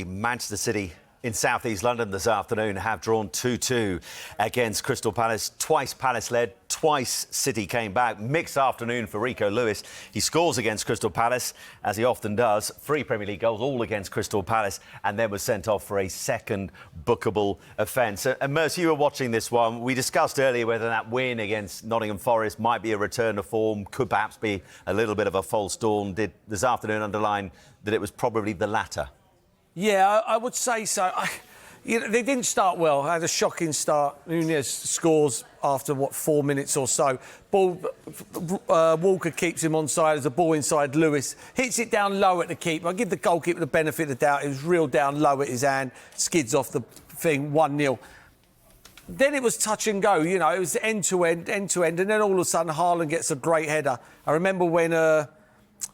Manchester City in South East London this afternoon have drawn 2-2 against Crystal Palace. Twice Palace led, twice City came back. Mixed afternoon for Rico Lewis. He scores against Crystal Palace, as he often does. 3 Premier League goals, all against Crystal Palace, and then was sent off for a second bookable offence. And Merson, you were watching this one. We discussed earlier whether that win against Nottingham Forest might be a return to form, could perhaps be a little bit of a false dawn. Did this afternoon underline that it was probably the latter? Yeah, I would say so. They didn't start well. Had a shocking start. Nunez scores after, 4 minutes or so. Walker keeps him onside. There's a ball inside Lewis. Hits it down low at the keeper. I give the goalkeeper the benefit of the doubt. It was real down low at his hand. Skids off the thing, 1-0. Then it was touch and go. It was end-to-end. And then all of a sudden, Haaland gets a great header. I remember when...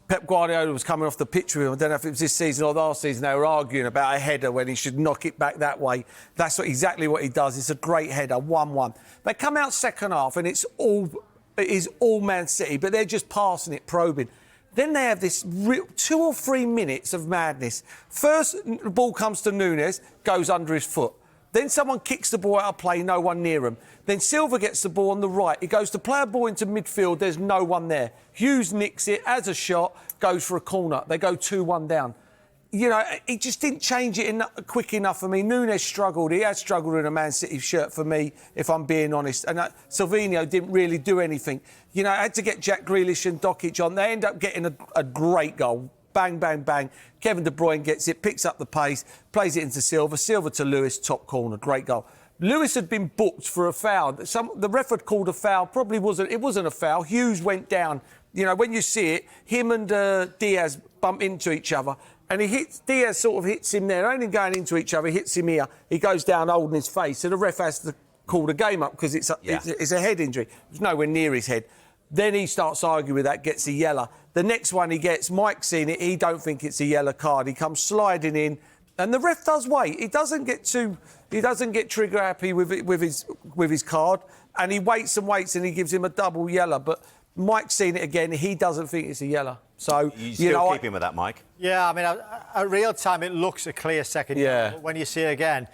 Pep Guardiola was coming off the pitch with him. I don't know if it was this season or last season. They were arguing about a header when he should knock it back that way. That's exactly what he does. It's a great header, 1-1. They come out second half and it is all Man City, but they're just passing it, probing. Then they have this 2 or 3 minutes of madness. First, the ball comes to Nunez, goes under his foot. Then someone kicks the ball out of play, no one near him. Then Silva gets the ball on the right. He goes to play a ball into midfield, there's no one there. Hughes nicks it, has a shot, goes for a corner. They go 2-1 down. He just didn't change it quick enough for me. Nunez struggled. He has struggled in a Man City shirt for me, if I'm being honest. And Silvino didn't really do anything. I had to get Jack Grealish and Dokic on. They end up getting a great goal. Bang, bang, bang. Kevin De Bruyne gets it, picks up the pace, plays it into Silva. Silva to Lewis, top corner, great goal. Lewis had been booked for a foul. The ref had called a foul, probably wasn't. It wasn't a foul. Hughes went down. When you see it, him and Diaz bump into each other, and Diaz sort of hits him there, only going into each other, hits him here. He goes down holding his face, so the ref has to call the game up because it's a head injury. It's nowhere near his head. Then he starts arguing with that, gets a yellow. The next one he gets, Mike's seen it, he don't think it's a yellow card. He comes sliding in, and the ref does wait. He doesn't get trigger happy with his card, and he waits and he gives him a double yellow. But Mike's seen it again, he doesn't think it's a yellow. So you still keep him with that, Mike? Yeah, I mean, at real time, it looks a clear second. Yeah. But when you see it again,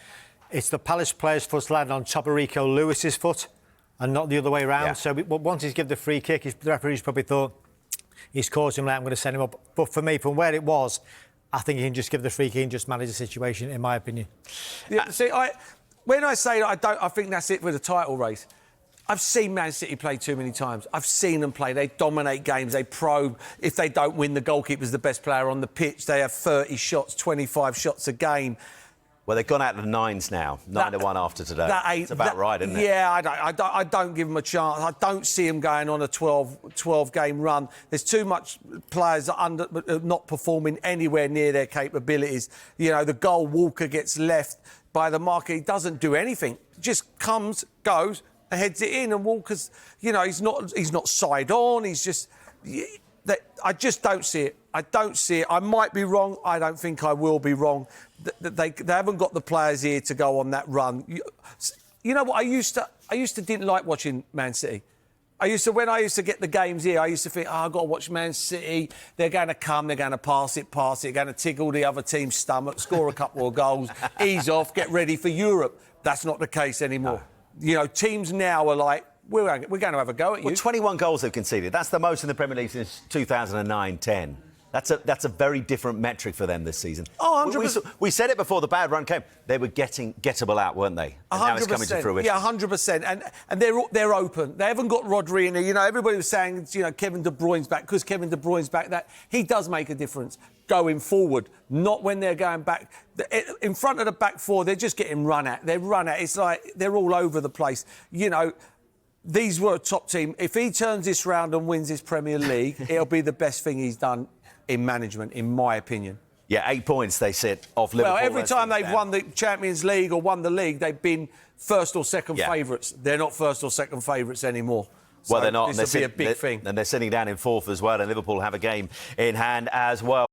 it's the Palace player's foot landing on top of Rico Lewis's foot, and not the other way around. Yeah. So once he's given the free kick, the referee's probably thought, he's caused him late, I'm going to send him up. But for me, from where it was, I think he can just give the free kick and just manage the situation, in my opinion. Yeah, see, when I say that, I think that's it with the title race. I've seen Man City play too many times. I've seen them play. They dominate games. They probe. If they don't win, the goalkeeper's the best player on the pitch. They have 30 shots, 25 shots a game. Well, they've gone out to the 9s now. 9-1 after today. That's about right, isn't it? Yeah, I don't give them a chance. I don't see them going on a 12-game run. There's too much players that are not performing anywhere near their capabilities. The goal, Walker gets left by the marker. He doesn't do anything. Just comes, goes, and heads it in. And Walker's, he's not side on. He's just... I just don't see it. I don't see it. I might be wrong. I don't think I will be wrong. They haven't got the players here to go on that run. You know what? I used to didn't like watching Man City. When I used to get the games here, I used to think, I've got to watch Man City. They're going to come, they're going to pass it, they're going to tickle the other team's stomach, score a couple of goals, ease off, get ready for Europe. That's not the case anymore. No. Teams now are like, we're going to have a go at you. Well, 21 goals they've conceded. That's the most in the Premier League since 2009-10. That's a very different metric for them this season. Oh, 100%. We said it before the bad run came. They were getting gettable out, weren't they? And 100%. now it's coming to fruition. Yeah, 100%. And they're open. They haven't got Rodri in there. Everybody was saying, Kevin De Bruyne's back. Because Kevin De Bruyne's back, that he does make a difference going forward. Not when they're going back. In front of the back four, they're just getting run at. They're run at. It's like they're all over the place. These were a top team. If he turns this round and wins this Premier League, it'll be the best thing he's done in management, in my opinion. Yeah, 8 points they sit off Liverpool. Well, every time they've won the Champions League or won the league, they've been first or second favourites. They're not first or second favourites anymore. Well, they're not. This will be a big thing. And they're sitting down in fourth as well, and Liverpool have a game in hand as well.